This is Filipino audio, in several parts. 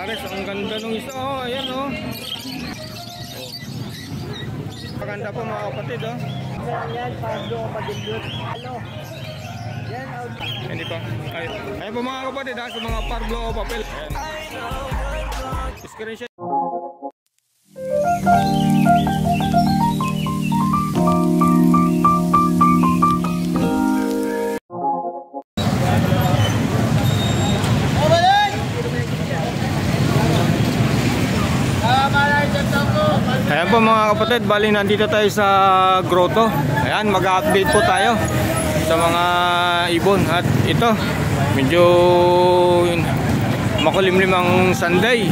Pares, ang ganda nung isa, oh, ayan, oh. Maganda po mga kapatid, oh. Yan, Pablo, Padilot. Ano? Yan, out. Hindi pa. Ayan po mga kapatid, ha, sa mga Pablo o papel. Ayan. Screenshot. Ayan po mga kapatid, bali nandito tayo sa grotto. Ayan, mag-update po tayo sa mga ibon. At ito, medyo makulimlim ang Sunday.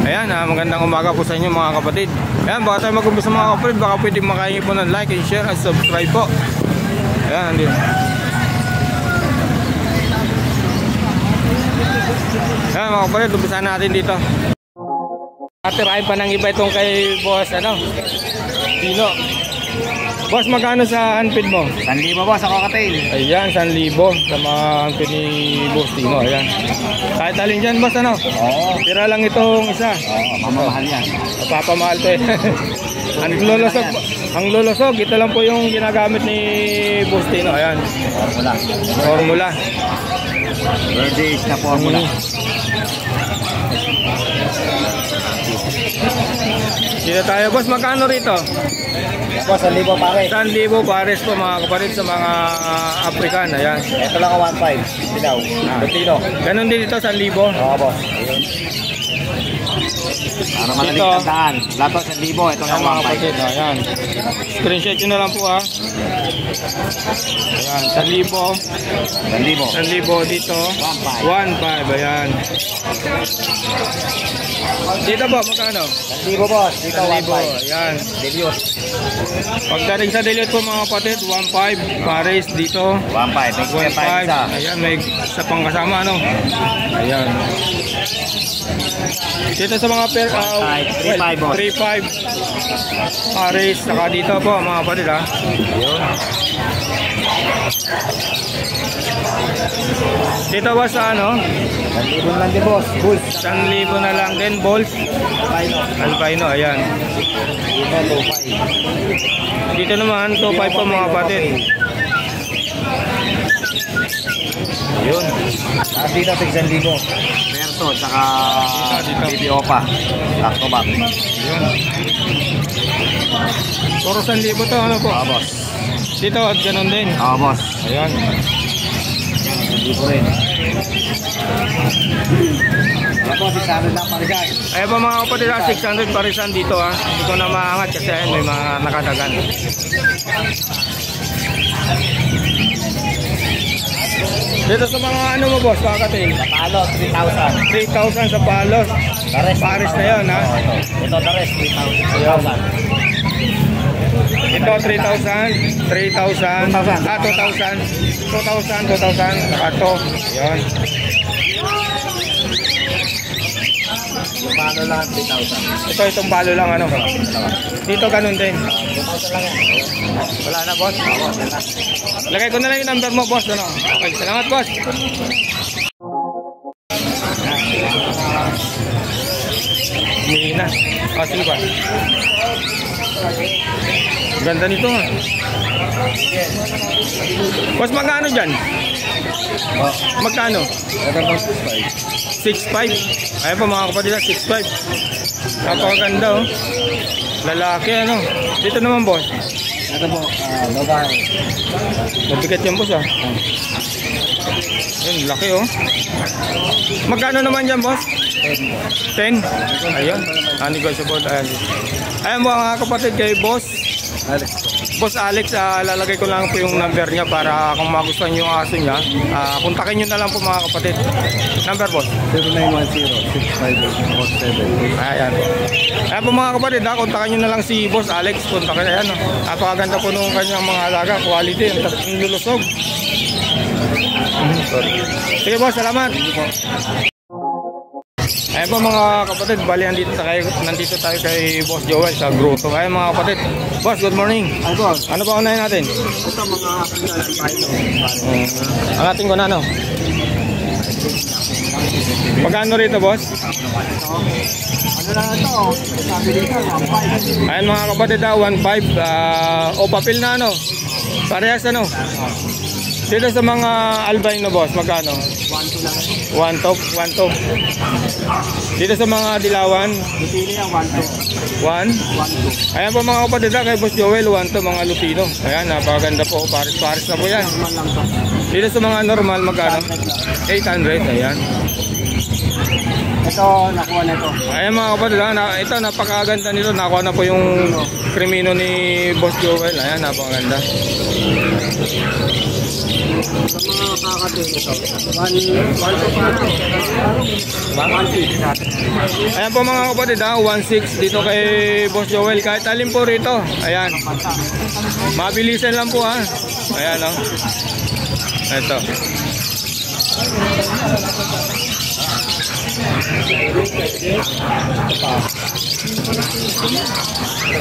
Ayan, magandang umaga po sa inyo mga kapatid. Ayan, baka tayo mag-umpisa mga kapatid, baka pwede makahingi po ng like and share at subscribe po. Ayan, nandito. Ayan mga kapatid, umpisahan natin dito. Atirahin pa ng iba itong kay boss, ano? Dino. Boss, magkano sa unfeed mo? 1,000 boss, ako katail. Ayan, 1,000 sa mga unfeed ni boss Dino. Ayan. Kahit alin dyan, boss, ano? Oo. Tira lang itong isa. Oo, mamamahal yan. Napapamahal to eh. Ang lulusog, ito lang po yung ginagamit ni boss Dino. Ayan. Formula. Formula. Birthdays na formula. Dito tayo, boss, magkano rito? Boss, 1,000 pare. 1,000 pares po mga kapatid sa mga African. Ayan. Ito lang ang 1,500. Sinaw. Butino. Ganon din ito, 1,000. Oo, boss. Para malalig tandaan. Lato 1,000. Ito lang Mga 1,500. kapatid, ayan. Screenshot nyo na lang po, ha. Ayan, 1,000. 1,000 dito. 1,500. Ayan. Dito po, magkano? 1,000 boss. Dito 1,500. Ayan. Delios. Pagdating sa Deliot po mga kapatid, 1,500. Pares dito. 1,500. May 1,500. isa. Ayan, may sa pangkasama, ano? Ayan. Dito sa mga 3,500 boss. 3,500. Pares, saka dito po mga kapatid, ha. Ayun. Dito ba sa ano? 1,000 lang din boss. Bulls. 1,000 na lang din, balls. Albino, ayan. Dito 2,500. Dito naman, 2,500 po mga kapatid. Ayun. At dito 6,000. Perso, tsaka baby opa. Takto ba? Ayun. Puro 1,000 to, ano po? Boss. Dito, at ganun din. Boss. Ayan. 1,000 rin. Ako, 600 lang parisan. Ayan po mga kapatid, 600 parisan dito, ha. Hindi ko na maangat kasi ayan, may mga nakadagan. Dito sa mga ano mo boss, kakatil? Sa palo, 3,000. 3,000 sa palos. Paris na yun, ha? Ito the rest, 3,000. Ito 3,000, 3,000, 2,000, 2,000, saka to, yun. Yung palo lang, 3,000. Itong palo lang, ano? Dito ganun din. 2,000 lang yan. Wala na boss? Lagay ko na lang yung number mo boss, ano? Okay, salamat boss. Humingi na. Sige ba? Ganda nito, ha. Boss, magkano dyan? Magkano? 6,500. Ayan po mga kapatid, 6,500. Napakaganda, oh. Lalaki, ano. Dito naman boss. Ito po, babae. Mabigat yan boss, ah. Ayun, laki, oh. Magkano naman dyan boss? 10. Ayun, negotiable. Ayan mga kapatid, kay boss Boss Alex, lalagay ko lang po yung number niya para kung magustuhan yung aso niya, kontakin nyo na lang po mga kapatid. Number boss 0910-658-47. Ayan. Ayan po mga kapatid, kontakin nyo na lang si Boss Alex. Kontakin, ayan, napakaganda po nung kanyang mga alaga, quality, ang lulusog. Sige boss, salamat. Ayan po mga kapatid, bali nandito tayo kay Boss Joel sa grotto. Ayan mga kapatid. Boss, good morning. Ay boss, Ano pa unahin natin? ito mga Ang ating ko na, no? Magkano rito, boss? Ano na ito? Sabi dito, 1.5. Ayan mga kapatid, 1.5. O papel na ano? Parehas ano? Dito sa mga albino, boss, magkano? 1.2 lang. 1.2. Dito sa mga dilawan, Lupino yan, 1.2. 1. 1.2. Ayan po mga kapatid, kay Boss Joel, 1 to mga lupino. Ayan, napakaganda po, pares-pares na po yan. Normal lang to. Dito sa mga normal, magkano? 800, ayan. Ito, nakuha na ito. Ayan mga kapatid, ito napakaganda nito. Nakuha na po yung krimino ni Boss Joel. Ayan, napakaganda. Sa mga kakatin ito, 1.2 pa na. 1.6. Ayan po mga kapatid, 1.6 dito kay Boss Joel. Kahit alin po rito. Ayan. Mabilisan lang po ha. Ayan o. Ito.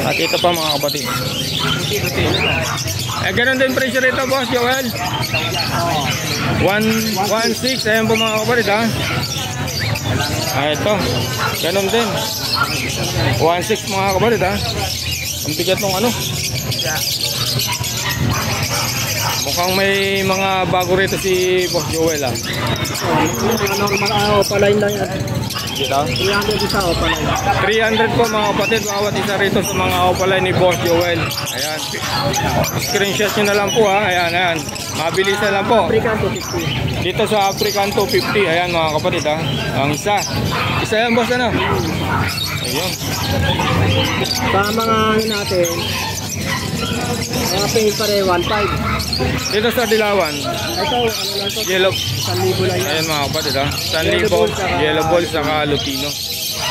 At ito pa mga kapatid. Ganun din presyo rito, Boss Joel. 1.6. Ayan po mga kapatid ha. Ito. Ganun din. 1.6 mga kapatid ha. Ang bigat ng ano. Mukhang may mga bago rito si Boss Joel ha. Mga normal, opaline lang yan. Dito. 300 isa, opaline. 300 po mga kapatid, bawat isa rito sa mga opaline ni Boss Joel. Ayan. Screenshot nyo na lang po ha. Ayan, ayan. Mabilis na lang po. African 250. Dito sa African 250. Ayan mga kapatid ha. Ang isa. Isa yan boss ano? Ayun. Sa mga ano natin, mga paint pare 1.5. Dito sa Dilawan. Ito, ano lang to? Yellow. 1,000 lang yan. Ayan mga kapatid ha. 1,000. Yellow ball saka lupino.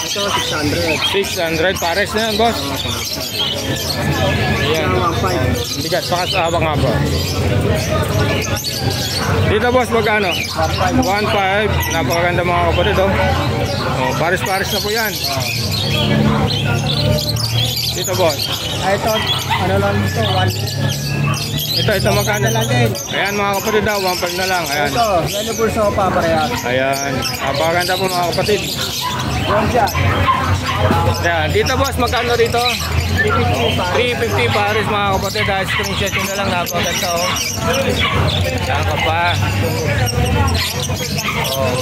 Ito, 600. 600. Pares na yan boss. Ayan. 1.5. Bigat. Pakasaba nga bro. Dito boss magkano? 1.5. Napakaganda mga kapatid oh. Oh, pares-pares na po yan. Dito boss. Ito, ano lang ito, 1. Ito magkano? lang din. Ayan mga kapatid daw, 1.5 na lang. Ayan. Ito, yellow bull sopa parehas. Ayan. Napakaganda po mga kapatid. Yan siya. Ayan. Dito boss, magkano dito? 350 pa. 350 pares mga kapatid. Dahil screenshot nyo na lang. Napakaganda oh. Saka pa. Oh.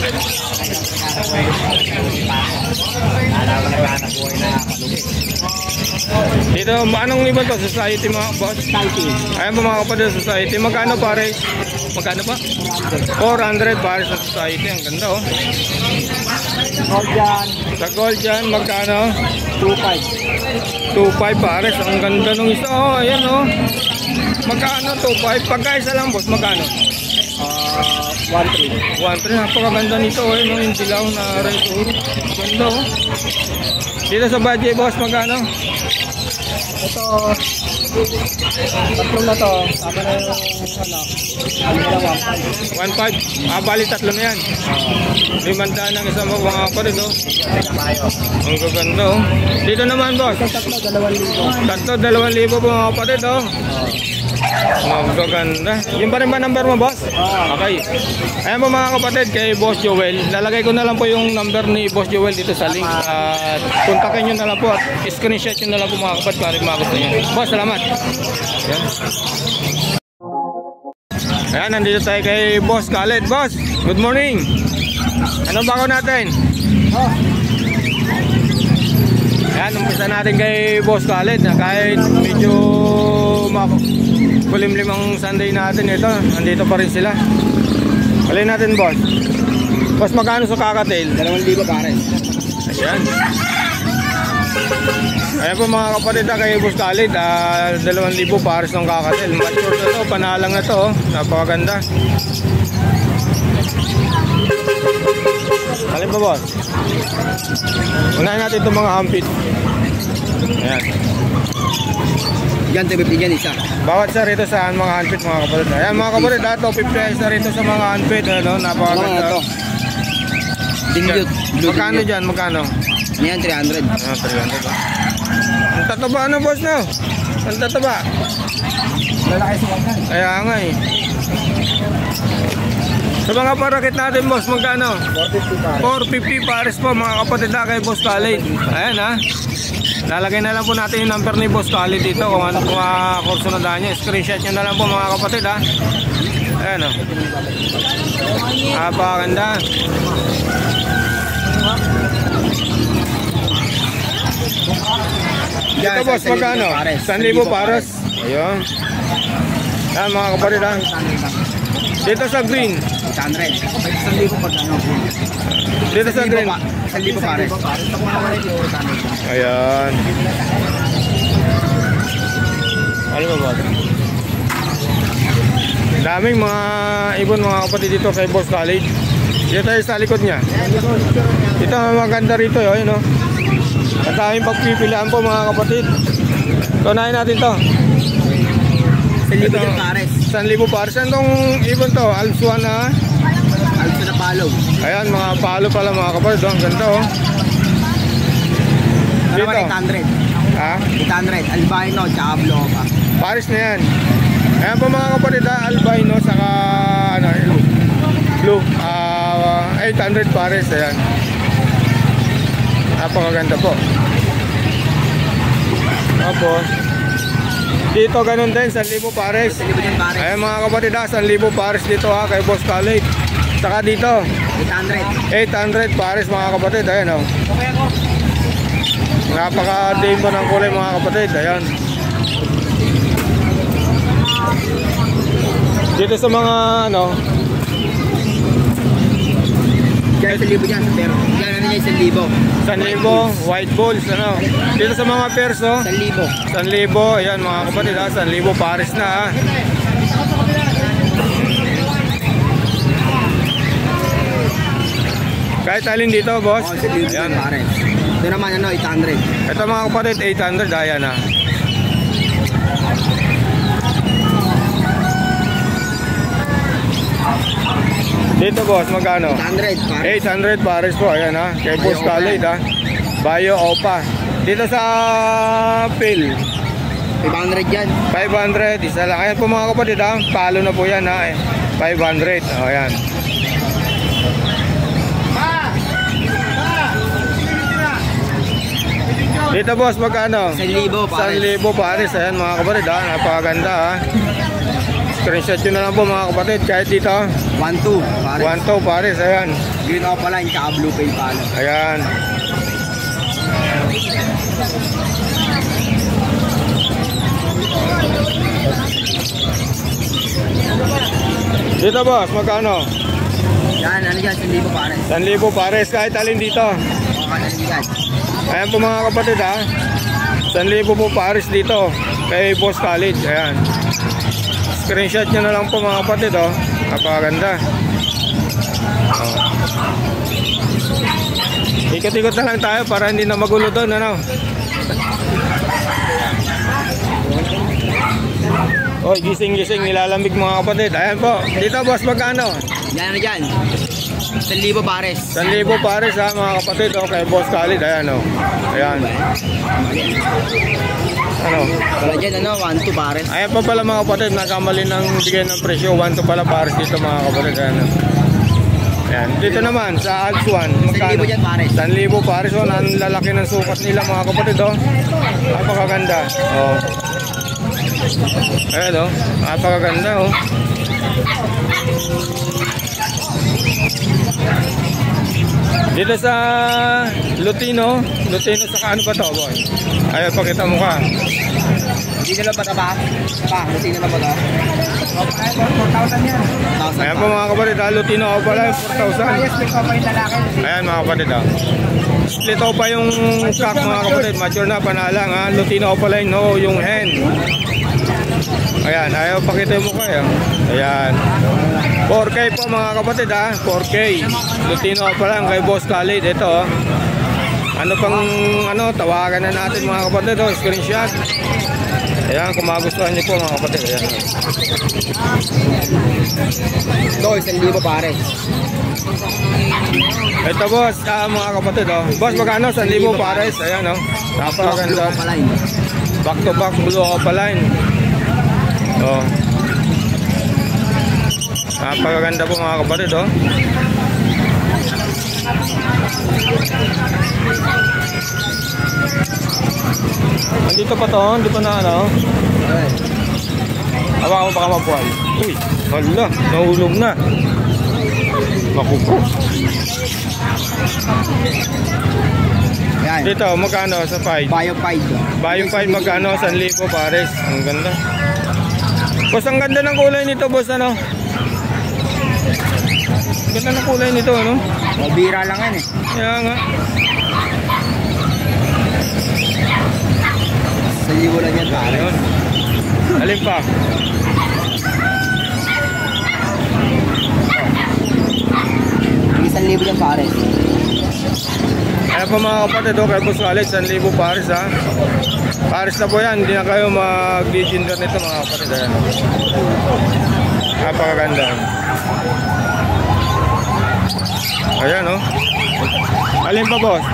Dito, anong ibon to? Society mga boss? Ayan po mga kapatid, society. Magkano pare? Magkano pa? 400 pare sa society. Ang ganda oh. Goldian, Sa gold dyan, magkano? 2.5. 2.5 pares. Ang ganda nung isa oh. Ayan oh. Magkano 2.5? Pagka isa lang boss, magkano? 1.3. 1.3. Napakaganda nito oh. Ayan oh, yung dilaw na red oh. Ganda oh. Dito sa budget boss, magkano? Ito, tatlong na to. Tama na yung ano na 1.5. 1.5. Bali tatlo na yan. 500 ang isang mga kapatid oh. Ang gaganda oh. Dito naman boss. Ito tatlo, 2,000. Tatlo, 2,000 po mga kapatid oh. Ang gaganda. Yung pa rin ba number mo boss? Okay. Ayan po mga kapatid kay Boss Joel. Lalagay ko na lang po yung number ni Boss Joel dito sa link. At kontakin nyo na lang po at screenshot nyo na lang po mga kapatid para magusto nyo. Boss, salamat. Ayan. Ayan, nandito tayo kay Boss Khaled. Boss, good morning. Anong bako natin? Ayan, umpisa natin kay Boss Khaled na kahit medyo kulimlim ang Sunday natin ito. Nandito pa rin sila. Alin natin boss. Boss, magkano sa kakatail? 2,000 pare. Ayan. Ayan po mga kapatid kay Boss Khaled. 2,000 pares ng kakatail. Mature na to, panalang na to oh. Napakaganda. Alin ba boss? Unahin natin itong mga hampit. Ayan. Yan, 250 yan isa. Bawat sa rito sa mga handpit mga kapatid. Ayan mga kapatid, dato 50 na rito sa mga handpit. Ano, napakaganda. Ano to? Dilute. Magkano dyan? Magkano? Yan, 300. Ah, 300 ba? Ang tataba ano boss na? Ang tataba? Lalaki sa wakan. Kaya nga eh. Sa mga parakit natin, boss, magkano? 450 450 pares po mga kapatid na kay Boss Khalid. Ayan ha. Lalagay na lang po natin yung number ni Boss Khalid dito kung ano po mga kurso na daan nyo. Screenshot nyo na lang po mga kapatid ha. Ayan o. Napakaganda. Dito boss, magkano? 1,000 pares. Ayun. Ayan mga kapatid ha. Dito sa green 800. 1,000 pag ano. dito sa green 1,000 pares. ayan. Ano ba ba? Daming mga ibon mga kapatid dito kay Boss Khalid. Dito tayo sa likod niya. Ito ang maganda rito yun, no? At aming pagpipilian po mga kapatid. Tunahin natin to. 1,000 pares. 1,000 pares. Saan tong ibon to? Alpsuan na. Alpso na palo. Ayan, mga palo pala mga kapatid. Ang ganda oh. Dito. Dito. 800. Ha? 800. Albino, tsaka blue pa. Pares na yan. Ayan po mga kapatid ha. Albino, saka ano, blue. 800 pares. Ayan. Napakaganda po. Tapos dito ganun din, 1,000 pares. 1,000 pares. Ayan mga kapatid ha, 1,000 pares dito ha kay Boss Khalid. Saka dito 800. 800 pares mga kapatid. Ayan o. Napaka-dame po ng kulay mga kapatid. Ayan. Dito sa mga ano, Diyan 1,000 dyan sa pero. Diyan ano niya 1,000. 1,000 white balls ano. Dito sa mga perso 1,000. 1,000. Ayan mga kapatid ha, 1,000 pares na ha. Kahit alin dito boss. Oh, 1,000 Ayan. pares. Ito naman ano, 800. Ito mga kapatid 800. Ayan ha. Dito boss, magkano? 800 pares. 800 pares po, ayan ha. Kay Boss Khalid ha. Bayo Opa. Dito sa Phil, 500 dyan. 500, isa lang. Ayan po mga kapatid ha. Palo na po yan ha. 500, o ayan. Dito boss, magkano? 1,000 pares. 1,000 pares, ayan mga kapatid ha. Napakaganda ha. Screenshot nyo na lang po mga kapatid. Kahit dito 1,2 pares. 1,2 pares, ayan. Green opaline, tsaka blue pale palo. Ayan. Dito boss, magkano? Yan, ano dyan, 1,000 pares. 1,000 pares, kahit alin dito. O, kanan dyan. Ayan po mga kapatid ha. 1,000 po pares dito kay Boss Khalid. Ayan. Screenshot nyo na lang po mga kapatid oh. Napakaganda. Oh. Ikot-ikot na lang tayo para hindi na magulo doon ano. Oh, gising-gising nilalamig mga kapatid. Ayan po. Dito boss, magkano? Yan, ano dyan. 1,000 pares. 1,000 pares ha mga kapatid oh, kay Boss Khalid. Ayan oh. Ayan. Ano? Wala dyan, ano, 1,2 pares. Ayan pa pala mga kapatid, nagkamali ng bigay ng presyo. 1,2 pala pares dito mga kapatid. Ayan. Ayan. Dito naman sa Alps 1, magkano? 1,000 dyan pares. 1,000 pares. Oh, ang lalaki ng sukat nila mga kapatid. Oh. Napakaganda. Oh. Ayan oh. Napakaganda oh. Dito sa Lutino saka ano ba to boy? Ay, pakita mo ka. Hindi nila ba ito ba? Hindi nila ba ito? 4,000 yan. 1,000 Ayan po mga kapatid, Lutino ako pala 4,000. Ayan mga kapatid split off pa yung cock mga kapatid, mature na panalang ha. Lutino ako pala yung hen. Ayan, ayaw pakita yung mukha yan. Ayan 4K po mga kapatid ha, 4K. Lutino ako pala kay Boss Khalid. Ito oh. Ano pang ano, tawagan na natin mga kapatid oh, screenshot. Ayan, kung magustuhan niyo po mga kapatid. Ayan. Ito, 1,000 pares. Ito boss, mga kapatid oh. Boss, magkano? 1,000 pares. Ayan oh. Napakaganda. Back to back blue opaline. Oh. Napakaganda po mga kapatid, oh. Andito pa to, hindi pa na ano. Hawakan mo baka mabuhay. Uy, hala, nahulog na. Naku po. Yan. Dito, magkano sa 5? Bio 5. Bio 5 magkano? 1,000 pares. Ang ganda. Boss, ang ganda ng kulay nito, boss, ano? Ang ganda ng kulay nito, ano? Mabira lang yan eh. Kaya nga. Sa libo lang yan pare. Ayun. Alin pa? Isang libo yan pare. Kaya po mga kapatid, kay Boss Alex, 1,000 pares, ha? Pares na po yan, hindi na kayo mag-gender nito mga kapatid. Ayan. Napakaganda. Ayan, oh. Alin pa, boss?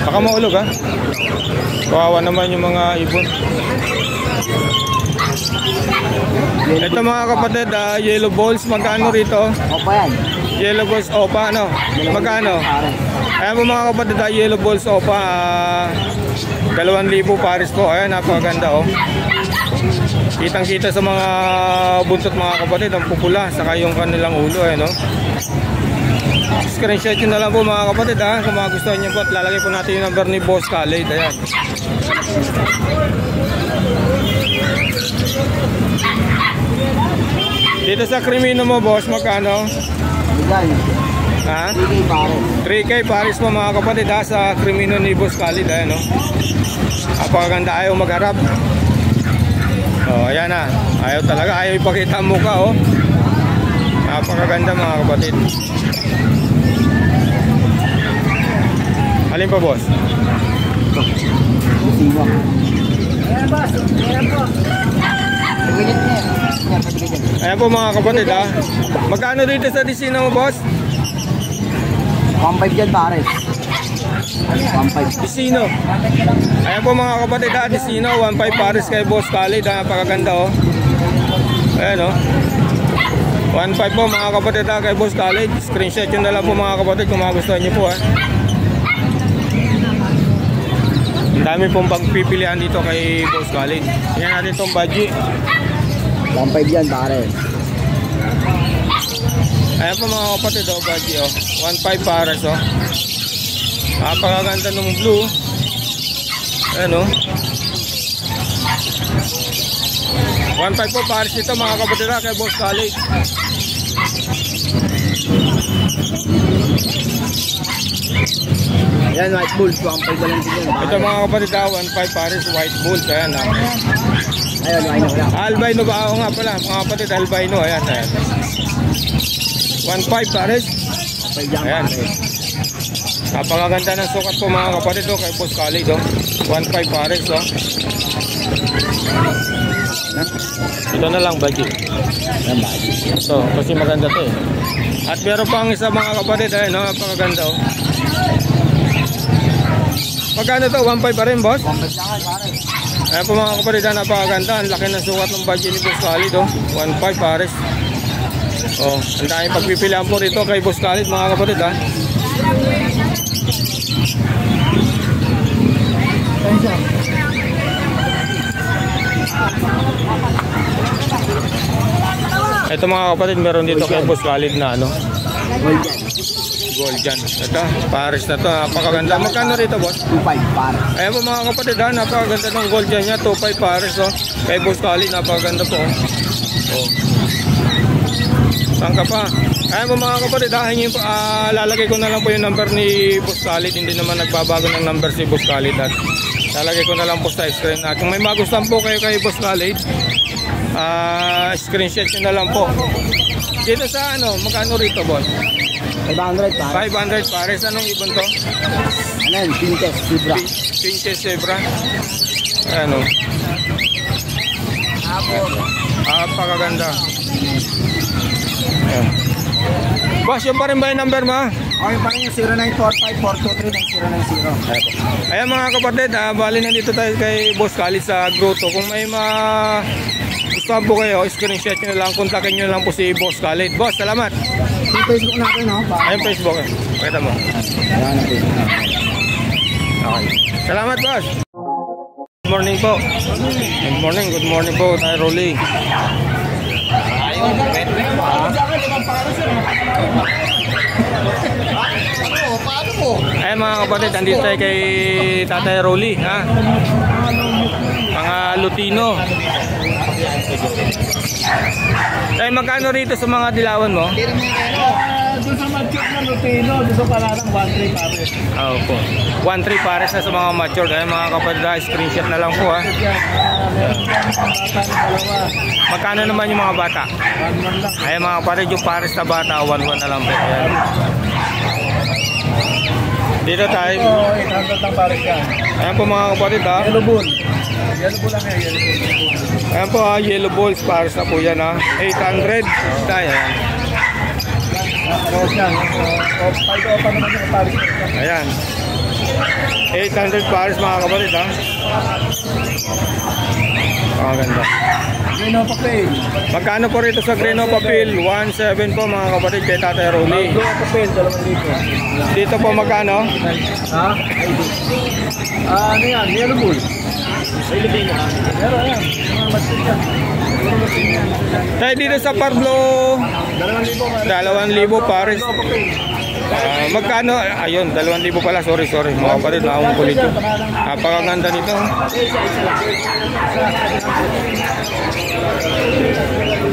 Baka maulog, ha? Kawawa naman yung mga ibon. Ito mga kapatid, yellow balls, magkano rito? Opa yan. Yellow balls opa, ano? Magkano? Ayan po mga kapatid, yellow balls opa, 2,000 pares po. Ayan, napakaganda, oh. Kitang kita sa mga buntot mga kapatid, ang pupula, saka yung kanilang ulo, no? Screenshot nyo na lang po mga kapatid, ha? Kung mga gusto nyo po, at lalagay po natin yung number ni Boss Khalid. Ayan. Dito sa Crimino mo, boss, magkano? Yan. Ha? 3K pare. 3K pares po mga kapatid, ha? Sa Crimino ni Boss Khalid. Ayan, no? Napakaganda, ayaw magharap. Oh, ayan na. Ayaw talaga, ayaw ipakita ang mukha, oh. Napakaganda mga kapatid. Alin pa, boss? Sino? Ayan boss. Ayan po. Pagbilit niya. Yan, pagbilit. Ayan po mga kapatid, ha? Magkano dito sa Disino mo, boss? 1.5 dyan pare. 1.5. Disino. Ayan po mga kapatid, ha? Disino, 1.5 pares kay Boss Khalid, ha? Napakaganda, oh. Ayan, oh. 1.5 po mga kapatid, ha? Kay Boss Khalid. Screenshot yun na lang po mga kapatid kung magustuhan nyo po, ha? Ang dami pong pagpipilian dito kay Boss Khalid. Yan natin itong budget. 1.5 yan pare. Ayan po mga kapatid, oh, budget, oh. 1.5 pares, oh. Napakaganda ng blue. Ayan, oh. 1.5 po pares dito mga kapatid, ha? Kay Boss Khalid. Yan, white bulls. 1.5 lang din yan pare. Ito mga kapatid, 1.5 pares white bulls. Ayan, ha? Ayun, ayun lang. Albino ba? Oo nga pala mga kapatid, albino. Ayan, ayan. 1.5 pares. 1.5 yan Ayan. pare. Napakaganda ng sukat po mga kapatid, oh, kay Boss Khalid, oh. 1.5 pares, oh. Ito na lang budget. Yan budget. So, kasi maganda to, eh. At meron pang isa mga kapatid, ayun, no? Napakaganda, oh. Magkano to? 1.5 pa rin, boss? 1.5 lang pare. Ayan po mga kapatid, napakaganda. Ang laki ng sukat ng budget ni Boss Khalid, oh. 1.5 pares. Oh, ang daming pagpipilian po rito kay Boss Khalid mga kapatid, ha. Ito mga kapatid, meron dito kay Boss Khalid na ano, Gold yan. gold dyan. Ito, pares na to, napakaganda. Magkano rito, boss? 2.5 pare. Ayan po mga kapatid, ha, napakaganda ng gold dyan niya. 2.5 pares, oh. Kay Boss Khalid, napakaganda po, oh. Oh. Saan ka pa? Ayan po mga kapatid, ha, lalagay ko na lang po yung number ni Boss Khalid. Hindi naman nagbabago ng number si Boss Khalid, at lalagay ko na lang po sa screen. At kung may magustuhan po kayo kay Boss Khalid, screenshot nyo na lang po. Dito sa ano, magkano rito, boss? 500 pare. 500 pares. Anong ibon to? Ano yan? Pintes, Zebra. Pinches zebra. Ano? Napakaganda. Ayan. Boss, yung pa rin ba yung number mo? Okay pa rin yung 0945-423-9090. Ayan mga kapatid, bali nandito tayo kay Boss Khalid sa grotto. Kung may gusto nagustuhan po kayo, screenshot nyo lang, kontakin nyo lang po si Boss Khalid. Boss, salamat. Yung Facebook natin, no? Ayun Facebook. Pakita mo. Ayan, natin. Okay. Salamat, boss. Good morning po. Good morning po, Tay Rolly. Ay mga kapatid, andito tayo kay Tatay Rolly, ha? Mga Lutino. Ay, magkano rito sa mga dilawan mo? Doon sa mature na Lutino, dito pala lang 1-3 pares. Oo po. 1-3 pares na sa mga mature. Ay mga kapatid, screenshot na lang po, ha? Magkano naman yung mga bata? 1-1 lang. Ay mga kapatid, yung pares na bata, 1-1 na lang po. Ayan. Dito tayo. 800 lang pares yan. Ayan po mga kapatid, ha? Yellow bull. Yellow bull lang yan, yellow bull. Ayan po, yellow balls, pares na po yan, ha? 800. Tayo, ayan. Rose yan. 5 pa naman yung pares. Ayan. 800 pares mga kapatid, ha? Ganda. Green of papel. Magkano po rito sa Green of Papel? 1.7 po mga kapatid kay Tatay Rolly. Blue of papel, 2,000. Dito po magkano? Ha? Ano yan? Yellow bull. Filipino ha? Meron yan. Mga matil yan. Tayo dito sa Parblo, 2,000 pares. Magkano? Ayun, 2,000 pala. Sorry. Mga kapatid, nakawang kulit yun. Napakaganda nito.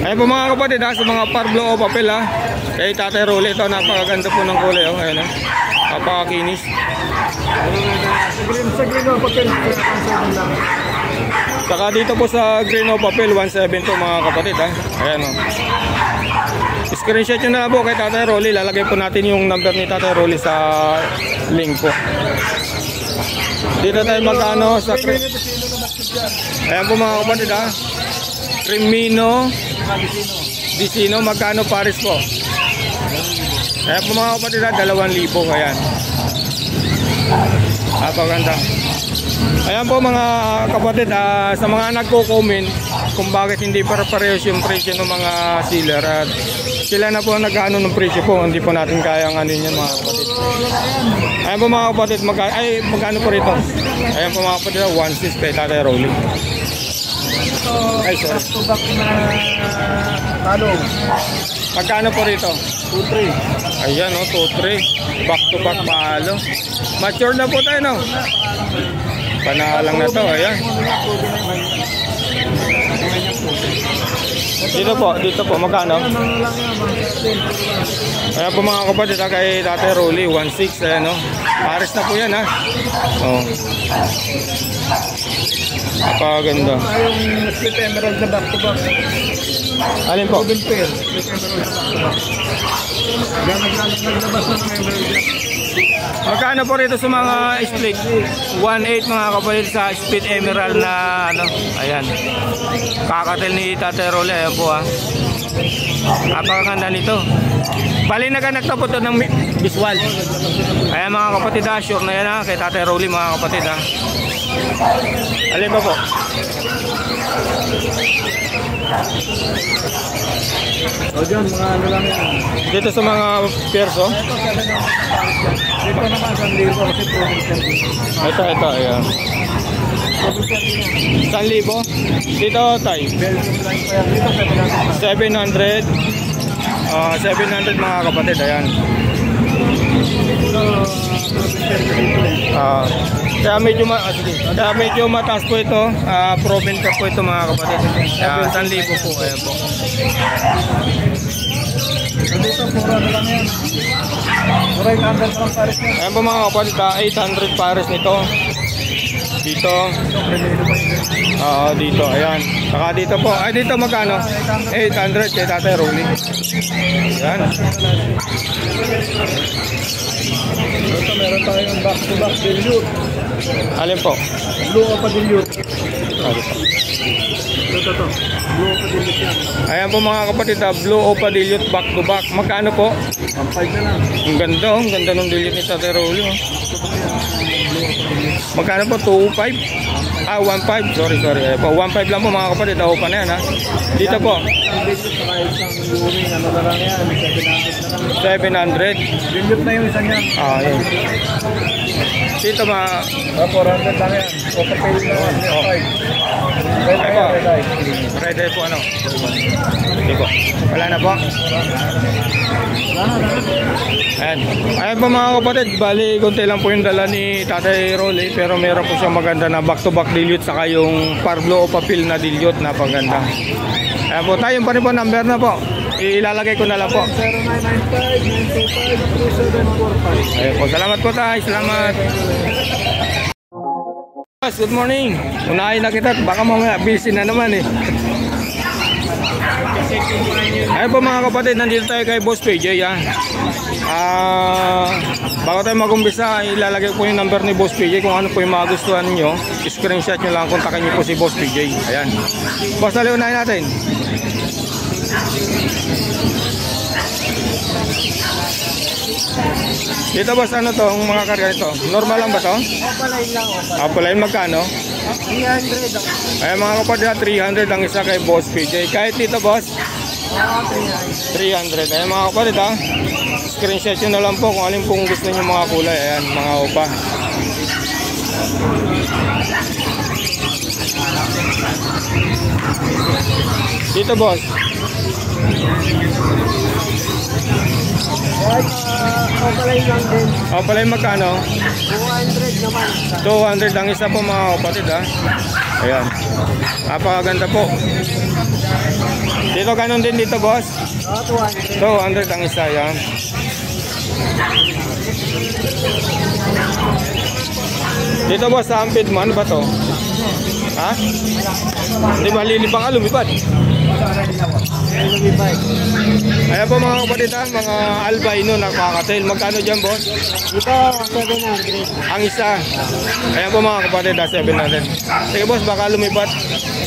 Ayun po mga kapatid, ha, sa mga Parblo o papel, ha. Kay Tatay Rolly, ito napakaganda po ng kulay, oh. Ayun, ha. Napakakinis. Sa green of papel, 1,700 lang. Saka dito po sa Green of Papel, 1.7 po mga kapatid, ha. Ayan, oh. Screenshot nyo na po kay Tatay Rolly. Lalagay po natin yung number ni Tatay Rolly sa link po. Dito tayo magkano sa ayan po mga kapatid, ha. Crimino Vicino, magkano pares po? Ayan po mga kapatid, ha, 2,000. Ayan. Napaganda. Ayan po mga kapatid, sa mga nagko-comment kung bakit hindi para-parehas yung presyo ng mga sealer, at sila na po nag-ano ng presyo po, hindi po natin kayang ano yun mga kapatid. Ayan po mga kapatid, magkano po rito? Ayan po mga kapatid, 1.6 kay Tatay Rolly. Ay, sorry. Back na talong. Magkano po rito? 2-3. Ayan, 2-3. Back to back palo. Mature na po tayo, no? Panalang na to, ayan. Dito po, magkano? Ayan po mga kapatid, kay Tatay Rolly, 1.6, ayan, no? Pares na po yan, ha? Oh. Napakaganda. Yung split emerald na back to back. Alin po? Golden pair. Split emerald na back to back. Yan, naglabas na ng emerald yan. Magkano po rito sa mga split? 1.8 mga kapatid sa split emerald na ano. Ayan. Kakatil ni Tatay Rolly. Ayan po, ha. Napakaganda nito. Bali naganak na po ito ng visual. Ayan mga kapatid, ha. Sure na yan, ha. Kay Tatay Rolly mga kapatid, ha. Alin ba po? O dyan, mga ano lang yan. Dito sa mga perso. Dito naman, 1,000 kasi Ito, ayan. 1,000. Dito tayo. 700. 700 mga kapatid, ayan. Kaya medyo mataas po ito. Proven ka po ito mga kapatid. 1,000 po, ayan po. Dito, puro ano lang yan. Puro 800 lang pares yan. Ayan po mga kapatid, 800 pares nito. Dito. Dito, ayan. Saka dito po. Ay, dito magkano? 800 kay Tatay Rolly. Ayan. Dito, meron tayong back to back dilute. Alin po? Blue o pa dilute. Dito. Ito. Blue o pa dilute yan. Ayan po mga kapatid, Blue Opa Dilute back to back. Magkano po? 1.5 na lang. Ang ganda oh. Ang ganda ng dilute ni Tatay Rolly oh. Magkano po? 2.5? 1.5. Sorry. 1.5 lang po mga kapatid. Ako pa na yan ha. Dito po. Ang video sa isang luring, ano na lang yan, 700 na lang. 700. Dilute na yung isa niyan. Yun. Dito 400 lang yan. Papapay na lang. Ay po. Red eye po ano? Hindi po. Wala na po. Ayan. Ayan po mga kapatid. Bali, konti lang po yung dala ni Tatay Rolly. Pero meron po siyang maganda na back-to-back dilute saka yung Parblo o papil na dilute na paganda. Ayan po tayo pa rin po number na po. Ilalagay ko na lang po. 0995-925-2745. Ayan po. Salamat po tayo. Salamat. Good morning. Unahin na kita. Baka mamaya busy na naman eh. Ayun po mga kapatid, nandito tayo kay Boss PJ ha. Bago tayo mag-umpisa, ilalagay po yung number ni Boss PJ. Kung ano po yung magustuhan nyo, screenshot nyo lang, kontakin nyo po si Boss PJ. Ayan. Boss, dali unahin natin. Dito boss, ano to, ang mga karga ito? Normal lang ba to? Opalain lang. Opalain magkano? 300 ako. Ay mga kapatid, 300 ang isa kay Boss PJ. Kahit dito boss? 300. Ay mga kapatid ha. Screenshot nyo na lang po kung alin pong gusto nyo mga kulay. Ayan, mga opa. Dito boss? Opalain lang din. Opalain magkano? 200 naman. 200 ang isa po mga kapatid ha. Ayan. Napakaganda po. Dito ganun din dito boss? 200. 200 ang isa yan. Dito boss sa ampid mo, ano ba to? Ha? Hindi ba lilibang ka, lumipad? Ayan po mga kapatid ha, mga albino na kakatail. Magkano dyan boss? Ito, 700. Ang isa. Ayan po mga kapatid ha, 700. Sige boss, baka lumipad.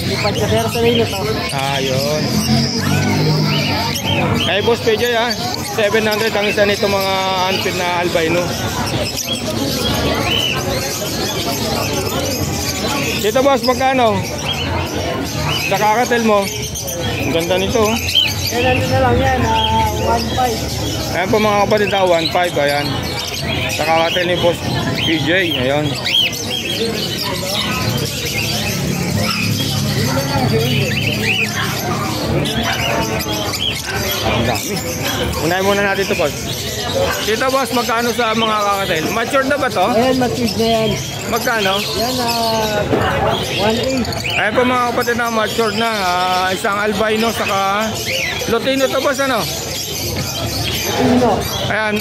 Lipad ka pero sa rin ito. Ayun. Ay boss PJ ha, 700 ang isa nito mga unfit na albino. Dito boss, magkano? Sa kakatel mo. Ang ganda nito. Eh, ano na lang yan, 1.5. Ayan po mga kapatid ha, 1.5. Ayan. Sa kakatel ni boss PJ. Ayan. Ang dami. Unahin muna natin ito boss. Dito boss, magkano sa mga kakatel? Matured na ba to? Ayan, matured na yan. Magkano? Yan, 1.8. Ayan po mga kapatid na matured na. Isang albino saka Lutino to boss ano? Lutino. Ayan,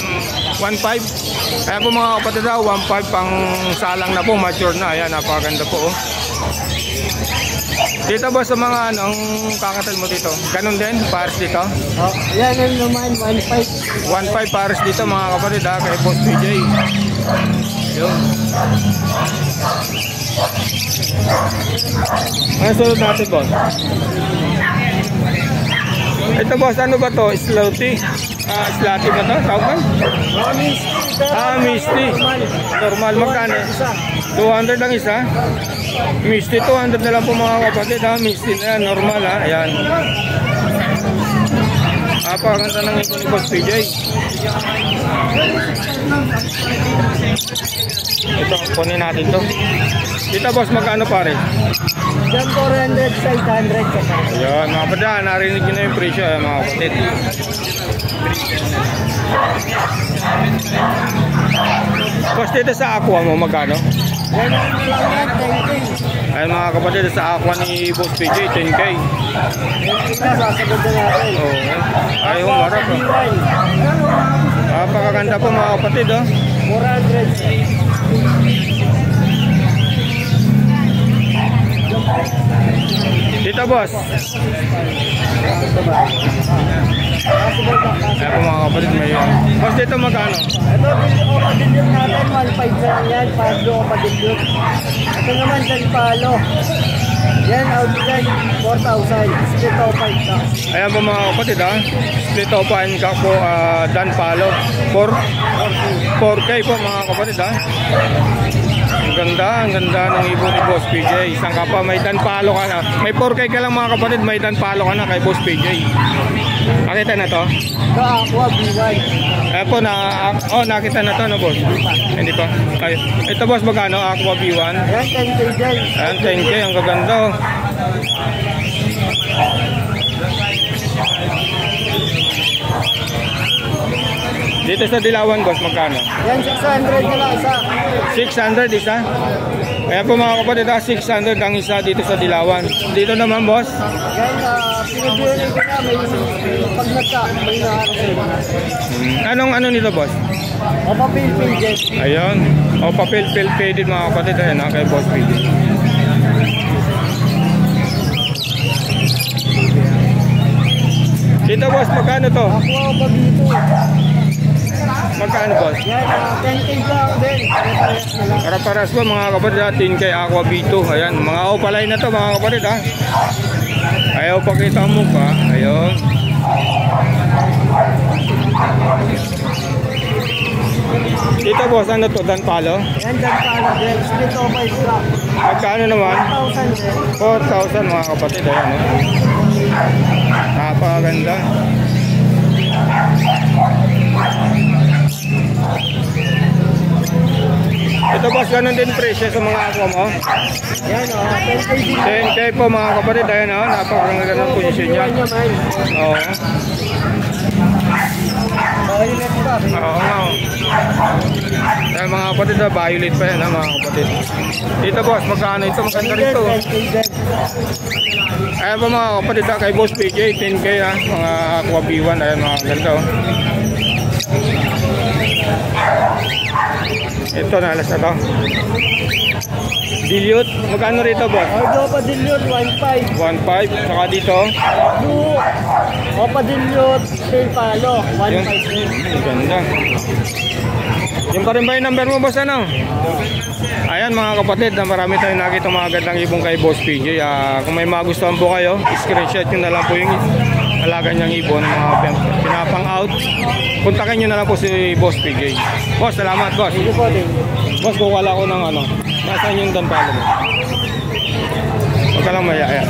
1.5. Ayan po mga kapatid na 1.5 pang salang na po, matured na. Ayan, napakaganda po oh. Dito boss sa mga ano, ang kakatal mo dito? Ganun din, pares dito? Oh, yan ang naman, 1.5. 1.5 pares dito mga kapatid ha, kay Boss PJ. Yun. Ano sunod natin boss? Ito boss, ano ba to? Slotty? Slotty ba to? Tawag ba? Misty. Normal, magkano? 200 lang isa. Misty 200 na lang po mga kapatid ha. Misty na yan, normal ha. Ayan. Napakaganda ng ito ni Boss PJ. Ito, kunin natin to. Dito boss, magkano pare? Diyan 400 sa 800. Ayan mga kapatid, narinig nyo na yung presyo mga kapatid. Boss, dito sa aqua mo magkano? Yan lang yan, 10K. Ayan mga kapatid, sa aqua ni Boss PJ, 10K. Sasagot na natin. Ay, humarap oh. Napakaganda po mga kapatid oh. 400. Dito boss. Ayan po mga kapatid, may boss dito magkano? Ito, dilute natin, 1.5 na lang yan. Pablo o padilyute. Ito naman, San Palo. Yan, outside, 4,000. Split off 5 ka. Ayan po mga kapatid ha. Split open ka po Dan Palo. 4K po mga kapatid ha. Ang ganda ng ibon ni Boss PJ. Isang kapa, may Dan Palo ka na. May 4K ka lang mga kapatid, may Dan Palo ka na kay Boss PJ. Nakita na to? Ito, Aqua B1. Ayan po nakita na to no boss? Hindi pa. Ay, ito boss magkano? Aqua B1. Yan, 10K dyan. Ayan 10K, ang gaganda oh. Dito sa Dilawan boss magkano? Yan, 600 na lang isa. 600 isa. Ayan po mga kapatid 600 ang isa dito sa Dilawan. Dito naman boss? Yan, pinag-journey ko na, may pag nagka, may naharap. Ano nito boss? O papil-pil dyan. Ayun. O papel-pil faded mga kapatid. Ayan kay Boss PJ. Dito boss magkano to? Aqua ba dito? Magkano boss? Yan, 10K lang din. Para-paras po mga kapatid 10K Aqua B2. Ayan, mga opalay na to mga kapatid ha. Ayaw pakita ang mukha. Ayun. Dito boss, ano to? Dan Palo? Yan, Dan Palo din. Split off 5 ka. Magkano naman? 4,000 din. 4,000 mga kapatid. Ayan o. Napakaganda. Ito boss, ganun din presyo sa mga aqua mo? Yan, 10K din. 10K po mga kapatid. Ayan o, napakaganda ng posisyon niya. Oo. Violet pa. Oo nga o. Ayan mga kapatid, violet pa yan ha mga kapatid. Dito boss, magkano ito? Maganda rito. 10K din. Ayan po mga kapatid kay Boss PJ, 10K ha. Mga Aqua B1, ayan mga ganito. Ito na, alas na to. Dilute, magkano rito boss? Ordo pa dilute, 1.5. 1.5, saka dito. Blue, Opa dilute, tail palo, 1.5 din. Ang ganda. Yung pa rin ba yung number mo boss ano? Ayan mga kapatid, marami tayong nakita mga gandang ibong kay Boss PJ. Kung may magustuhan po kayo, screenshot nyo na lang po yung alaga niyang ibon, mga pinapang out. Puntakin nyo na lang po si Boss PJ. Boss, salamat boss. Hindi po din. Boss, kukuha ko ng ano. Nasaan yung Dan Palo mo? Huwag ka lang maya. Ayan.